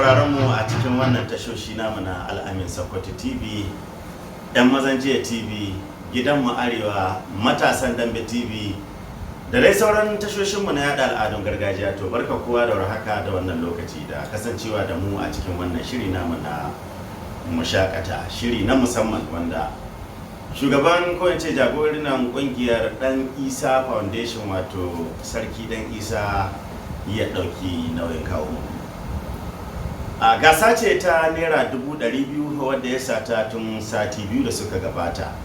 sauraron mu a cikin wannan tashoshi namu na Al'amin Sokoto TV, 'yan mazan jiya TV, gidanmu Arewa, matasan dambe TV, da dai sauran tashoshinmu na yada al'adun gargajiya. To barka kowa da warhaka da wannan lokaci da kasancewa da mu a cikin wannan shiri namu na mushakata, shiri na musamman wanda shugaban ko yace jagoran kungiyar Dan Isa Foundation wato Sarki Dan Isa ya dauki nauyin kawo mu. A gasa ce ta naira 200,000 wadda ya sata tun sati biyu da suka gabata.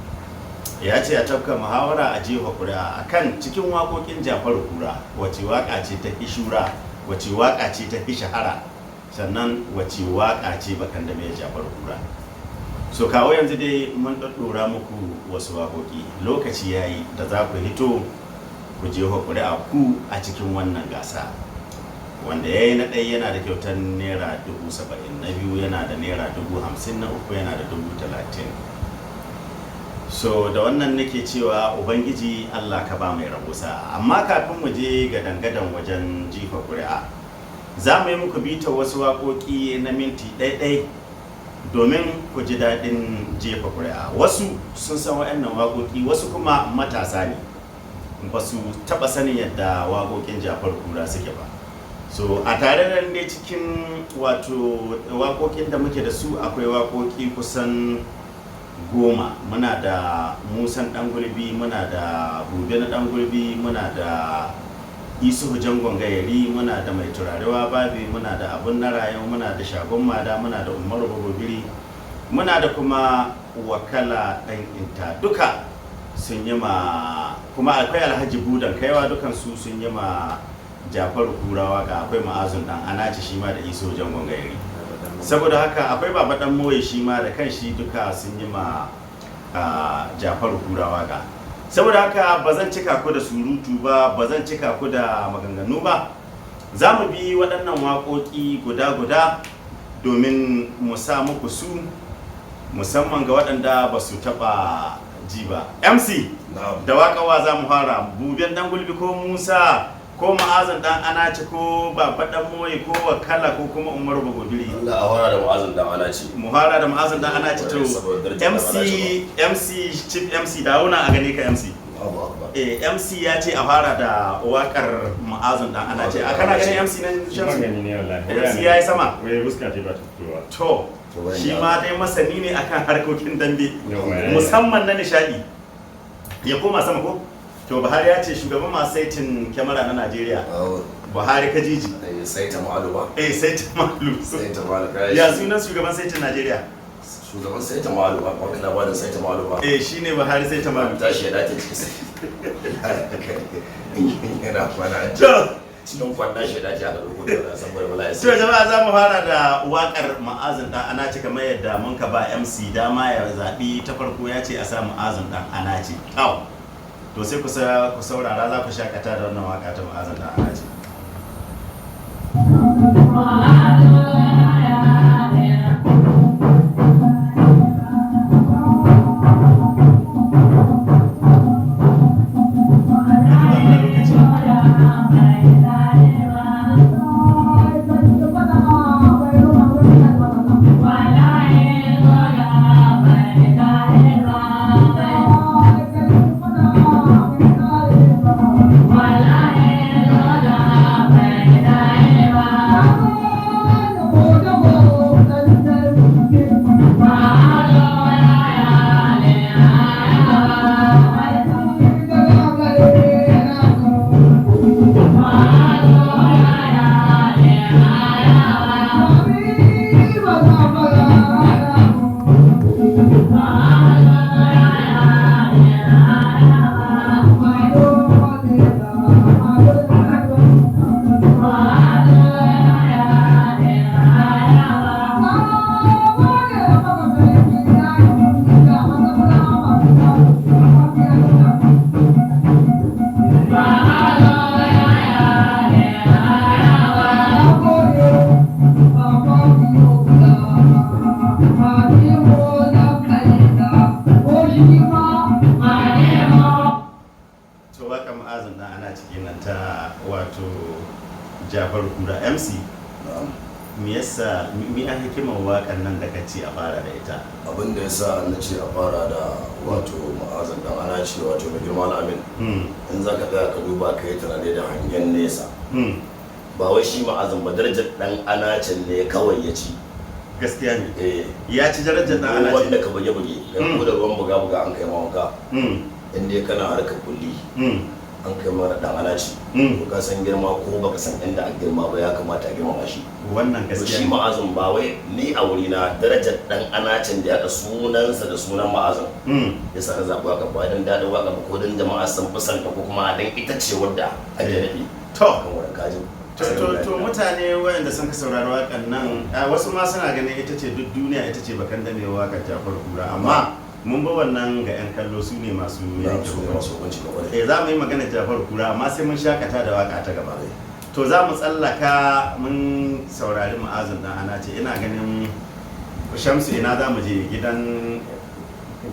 Ya ce a tafka muhawara a jefa kuri'a akan cikin waƙoƙin Jafaru Kura wace waƙa ce ta fi shura, wace waƙa ce ta fi shahara, sannan wace waƙa ce bakan da mai Jafaru Kura. So kawo yanzu dai mun ɗaɗɗora muku wasu waƙoƙi, lokaci yayi da za ku hito ku jefa kuri'a ku a cikin wannan gasa. Wanda ya yi na ɗaya yana da kyautar naira 70,000, na biyu yana da naira 50,000, na uku yana da 30,000. So da wannan nake cewa ubangiji Allah ka ba mai rabo sa'a. Amma kafin mu je ga dangadan wajen jifa ƙuri'a, za mu yi muku bita wasu waƙoƙi na minti ɗaiɗai domin ku ji daɗin jefa ƙuri'a. Wasu sun san waɗannan waƙoƙi, wasu kuma matasa ne, ba su taɓa sanin yadda waƙoƙin Jafaru Kura suke ba. So a tare da ne cikin wato waƙoƙin da muke da su akwai waƙoƙi kusan 10. Muna da Musan Dan Gulbi, muna da Bube na Dan Gulbi, muna da Isuhu Jangon Gayari, muna da Mai Turarewa Babi, muna da Abun Narayan, muna da Shagon Mada, muna da Umaru Bagobiri, muna da kuma Wakala Dan Inta. Duka sun yi ma, kuma akwai Alhaji Budan Kaiwa, dukansu sun yi ma Jafaru Kurawa, ga akwai Ma'azun Dan Anaci shi ma da Iso Jangon Gayari. Saboda haka akwai Baba Dan Moye shi ma da kanshi, duka sun yi ma Jafaru Kurawa ga. Saboda haka ba zan cika ku da surutu ba, ba zan cika ku da maganganu ba. Za mu bi waɗannan waƙoƙi guda-guda domin mu sa muku su, musamman ga waɗanda ba su taɓa ji ba. MC, da waƙawa za mu fara. Buben Dan Gulbi ko Musa ko Ma'azin Dan Anaci ko Baba Dan Moye ko Wakala ko kuma Umaru Bagobiri? Allah a fara da Ma'azin Dan Anaci. Mu fara da Ma'azin Dan Anaci. To MC Chief MC da wuna a gane ka MC. MC ya ce a fara da wakar Ma'azin Dan Anaci. A kana ganin MC nan Shamsu? MC ya yi sama. To shi ma dai masani ne akan harkokin dambe, musamman na nishadi. Ya koma sama ko? To Buhari ya ce shugaban masu saitin kyamara na Najeriya. Buhari Kajiji. Saita Malu ba. Saita Malu. Saita Malu. Ya sunan shugaban saitin Najeriya? Shugaban Saita Malu ba, kuma kana bada Saita Malu ba. Shine Buhari Saita Malu. Tashi ya dace cikin. Yana kwana. Cikin kwana shi dace aka rubuta da saboda bala'i. To jama'a za mu fara da wakar Ma'azin Dan Anaci kamar yadda mun ka ba MC dama ya zabi ta farko, ya ce a sa Ma'azin Dan Anaci. To sai ku saurara, za ku shakata da wannan waka ta Ma'azin Dan Anaci. me yasa mi a hikimar waƙan nan da ka ce a fara da ita? Abin da yasa na ce a fara da wato ma'azin dan ana ce wato mai girma al'amin in za ka tsaya ka duba ka yi tunani da hangen nesa ba wai shi ma'azin ba darajar dan anacin ne kawai ya ci. Gaskiya ne ya ci darajar dan anacin wanda ka buge-buge ko da ruwan buga-buga an kai mawanka inda ya kana harkar kulli an kai mara dan anaci to ka san girma ko baka san inda a girma ba ya kamata a girmama shi. Wannan gaskiya shi ma'azin ba wai ni a wuri na darajar dan anacin da ya da sunansa da sunan ma'azin ya sa zaɓi waka ba dan daɗin waka ba ko dan jama'a sun fi santa ko kuma dan ita ce wadda ake nufi kan wurin kajin. To mutane wayanda sun ka saurari wakan nan wasu ma suna ganin ita ce duk duniya ita ce bakan da mai wakar Jafar Kura amma mun ba wannan ga 'yan kallo su ne masu yanke hukunci. Za mu yi magana Jafar Kura amma sai mun shakata da waka ta gaba. To za mu tsallaka mun saurari ma'azin dan ana ce ina ganin Shamsu ina za mu je gidan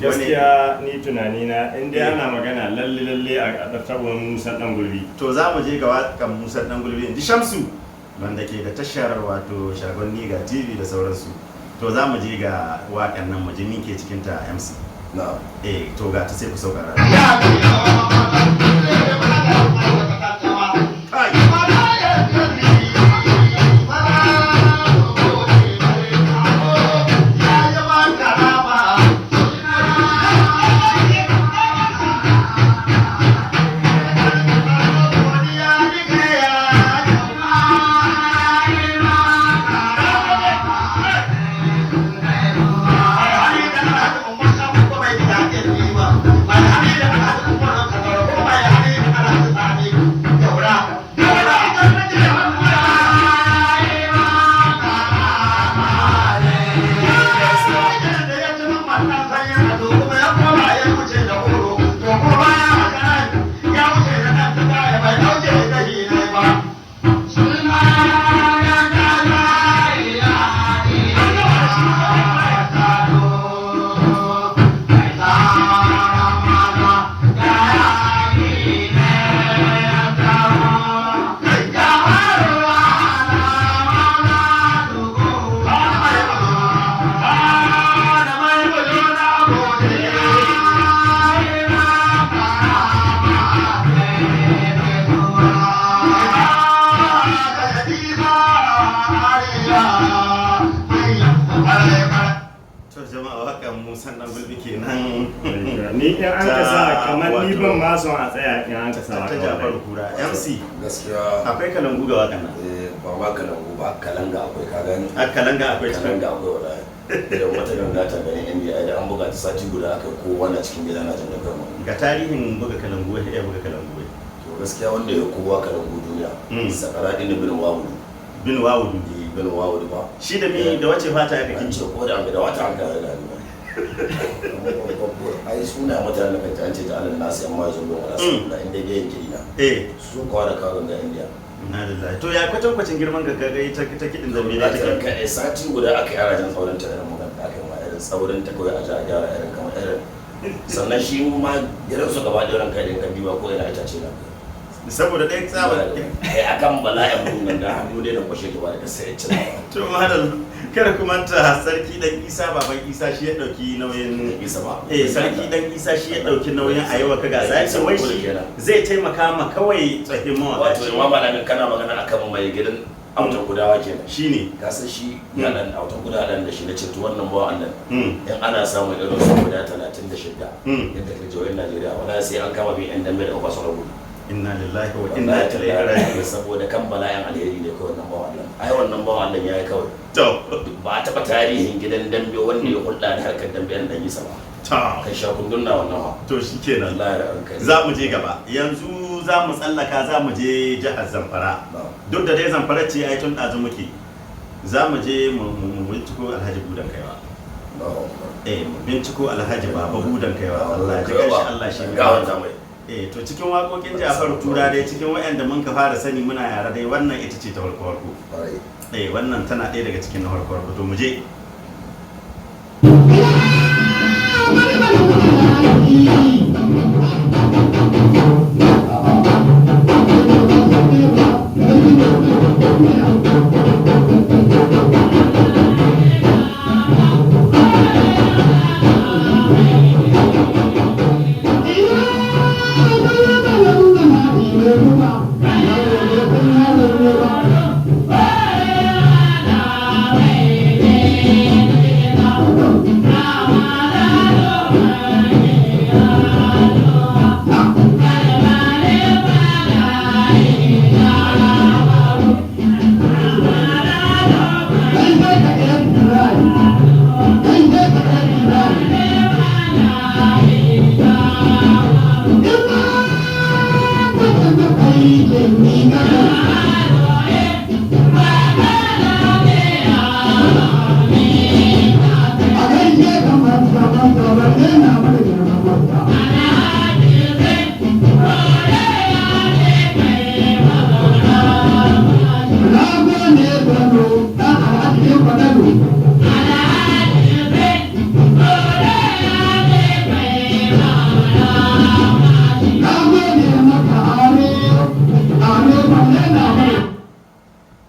gaskiya ni tunani na inda ana magana lalle a ɗattawan Musa ɗan gulbi. To za mu je ga wakan Musa ɗan gulbi inji Shamsu wanda ke da tashar wato shagon Niga TV da sauransu. To za mu je ga wakan nan mu ji ke cikin ta MC. Na. To ga ta sai ku saurara. Ni in an kasa kamar ni ban ma son a tsaya in an kasa ta Jafar Kura MC gaskiya akwai kalangu ga wakan nan ba ma kalangu ba kalanga akwai ka gani kalanga akwai kalanga akwai wallahi idan wata ganga ta gani NBA da an buga ta sati guda aka kowa na cikin gida na jin da kai ga tarihin buga kalangu ya buga kalangu to gaskiya wanda ya kowa kalangu duniya sakara din bin wawudu bin wawudu ba shi da mi da wace fata ya kake ce ko da da wata an ga da ai suna mutane da kan ce ta alal nasu amma yanzu don wala su da inda yayin kirina su kwa da karon ga India na lillahi to ya kwacin girman ga kaga ita kidin zambe da take kai sati guda aka yi arajin tsaurin ta irin magana aka yi ma irin tsaurin ta kawai a ja gyara irin kamar irin sannan shi ma gidan su gaba da ranka din kan biwa ko ina itace na saboda dai tsaba akan bala'in mun ga hannu dai da kwashe ta ba da sai ya ci to madal kada ku manta sarki dan Isa baban Isa shi ya dauki nauyin Isa ba sarki dan Isa shi ya dauki nauyin a yawa kaga sai ce wai shi zai taimaka ma kawai tsahin mawaka wato ma ba nan kana magana akan mai gidan autan gudawa kenan shine ka san shi ya dan autan gudawa dan da shi nace to wannan bawa Allah in ana samun irin su guda 36 yadda ke jihohin Najeriya wala sai an kama bin yan dambe da kwaso rabu inna lillahi wa inna ilaihi raji'un saboda kan bala'in alheri ne kawai wannan bawa Allah ai wannan bawa Allah yayi kawai to ba a taba tarihin gidan dambe wanda ya hulɗa da harkar dambe an dan yi sama kai sha kundunna wannan ba to shikenan Allah ya ranka za mu je gaba yanzu za mu tsallaka za mu je jihar Zamfara duk da dai Zamfara ce ai tun dazu muke za mu je mu binciko Alhaji Budan Kaiwa mu binciko Alhaji Baba Budan Kaiwa wallahi ji Allah shi mai to cikin waƙoƙin Jafar Kura dai cikin waɗanda mun ka fara sani muna yara dai wannan ita ce ta farko wannan tana ɗaya daga cikin na farko to mu je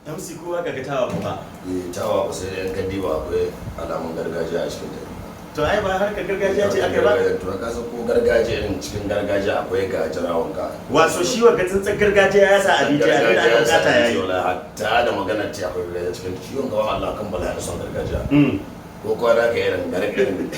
MC kowa ga tawa ba tawa ba sai da yan kandi ba akwai alamun gargajiya a cikin ta. to ai ba harkar gargajiya ce aka ba to ka san ko gargajiya irin cikin gargajiya akwai ga jirawan ka wato shi wa gatsin gargajiya ya sa abin da aka bukata yayi hatta da magana ce akwai gargajiya cikin ciwon gaban Allah kan bala da son gargajiya ko kwana ka irin gargajin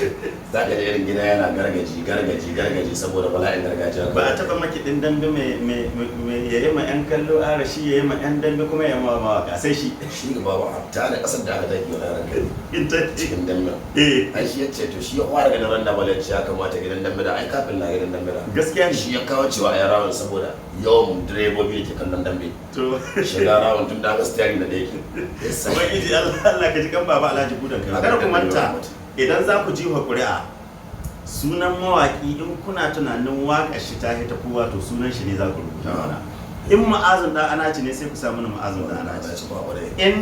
za ka da irin gida yana gargaji saboda bala'in gargajiya ba a taba makiɗin dambe mai yayi ma yan kallo ara shi yayi ma yan dambe kuma ya ma mawaka sai shi gaba ba hatta da kasar da aka dake wani ranka cikin dambe eh ai shi yace to shi ya fara ganin randa balaci ya kamata gidan dambe da ai kafin na gidan dambe da gaskiya ne shi ya kawo cewa ai rawan saboda yawan direbobi da ke kallon dambe to shiga rawan tun da gaskiya da yake ubangiji Allah ka ji kan baba Alhaji Budan kai kada ku manta idan za ku ji wa ƙuri'a sunan mawaƙi in kuna tunanin waƙar shi ta hita kowa to sunan shi ne za ku rubuta mana in ma'azin da anaci ne sai ku sa mana ma'azin da anaci in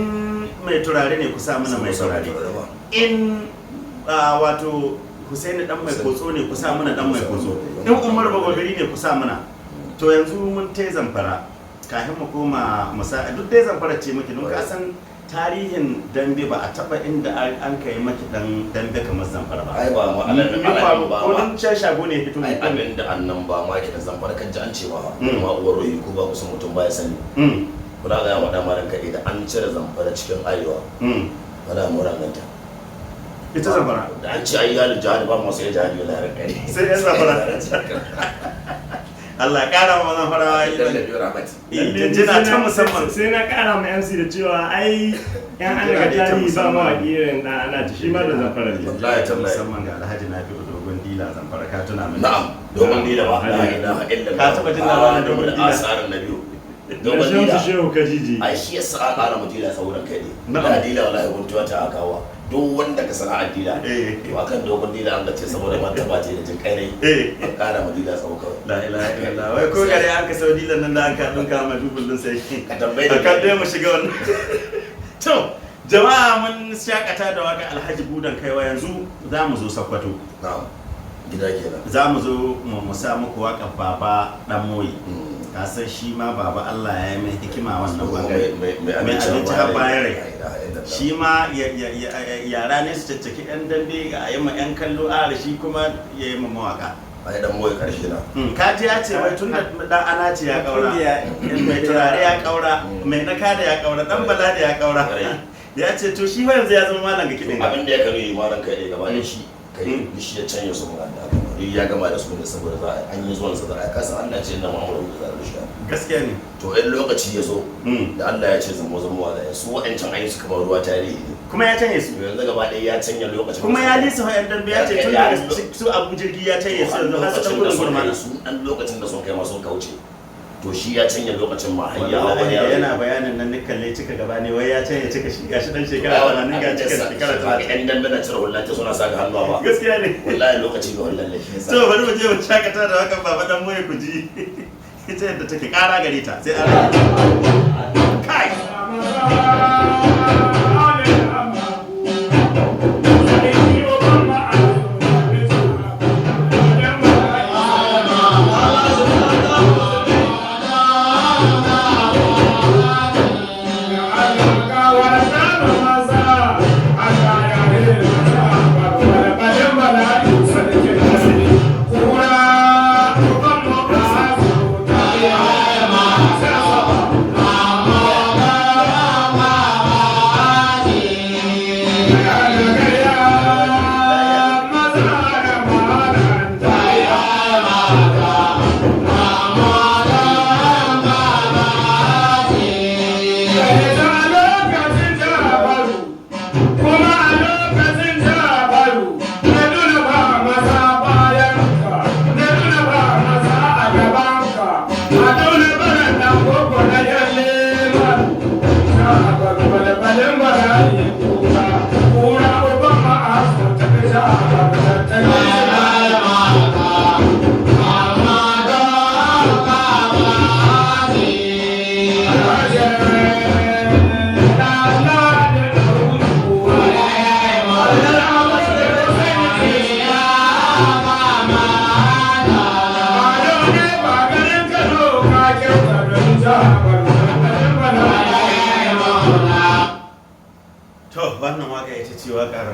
mai turare ne ku sa mana mai turare in wato Husaini dan mai kotso ne ku sa mana dan mai kotso in Umar Bagwagari ne ku sa mana to yanzu mun tai Zamfara kafin mu koma musa duk dai Zamfara ce muke don ka san tarihin dambe ba a taba inda an kai maki dan dambe kamar Zamfara ba ai ba mu alamin ba ko dan can shago ne fito ai abin da annan ba ma ki da Zamfara kan ji an ce ba ma uwar royi ko ba kusan mutum ba ya sani kuna ga yawa da maran kai da an cire Zamfara cikin arewa wala mu ranganta ita Zamfara da an ce ayyalin jihad ba mu sai jihad wala ran kai sai ya Zamfara Allah ya kara ma Zamfara idan da biyo ramati jinjina ta musamman sai na kara ma MC da cewa ai yan an ga tarihi ba ma irin da ana ci shi ma da Zamfara ne wallahi tallahi musamman ga Alhaji Nafi'u dogon dila Zamfara ka tuna min na'am dogon dila ba la ilaha illallah ka taba jin labarin dogon dila asarin nabiyu dogon dila shehu kajiji ai shi yasa a kara mu dila sauran kai ne da dila wallahi guntuwa ta akawa duk wanda ka sana addila to akan dogon dila an gace saboda martaba ce da jin kai ne an kara mu dila sau kawai la ilaha illallah wai ko gare an ka sau dilan nan da an ka dinka ma dubul din sai ka tambaye da kan dai mu shiga wannan to jama'a mun shakata da waka Alhaji Budan Kaiwa yanzu za mu zo Sokoto na'am gida kenan za mu zo mu sa muku waka Baba Dan Moyi ka san shi ma Baba Allah ya yi mai hikima wannan bangare mai abinci har bayan rai shi ma yara ne su caccaki yan dambe a yi ma yan kallo a shi kuma ya yi ma mawaka ai Dan Moyi karshe na kaji ya ce mai tun da dan ana ce ya kaura mai turare ya kaura mai naka da ya kaura dan bala da ya kaura ya ce to shi yanzu ya zama malam ga kidin abin da ya kano yi malam kai ne gaba da shi kai shi ya canja su mun da aka ya gama da su ne saboda za a yi zuwan sa da aka san Allah ce da Muhammadu da zai shi gaskiya ne to in lokaci ya zo da Allah ya ce zamo wa da su wa'ancan ayi suka bar ruwa tarihi kuma ya canye su yanzu gaba ɗaya ya canja lokacin kuma ya lisa hayan dambe ya ce tun da su Abu Jirgi ya canye su yanzu har su dan gudun gurmana su dan lokacin da sun kai ma sun kauce to shi ya canja lokacin ma har ya wallahi yana bayanin nan kalle cika gaba ne wai ya canye cika shi gashi dan shekara 80 ga cika shekara 80 ɗan dambe na cire wallahi suna saka hannu ba gaskiya ne wallahi lokaci ga wallahi shi yasa to bari mu je mu shakata da wakan Baba Dan Moyi ku ji ita yadda take kara gare ta sai an kai ita ce waƙar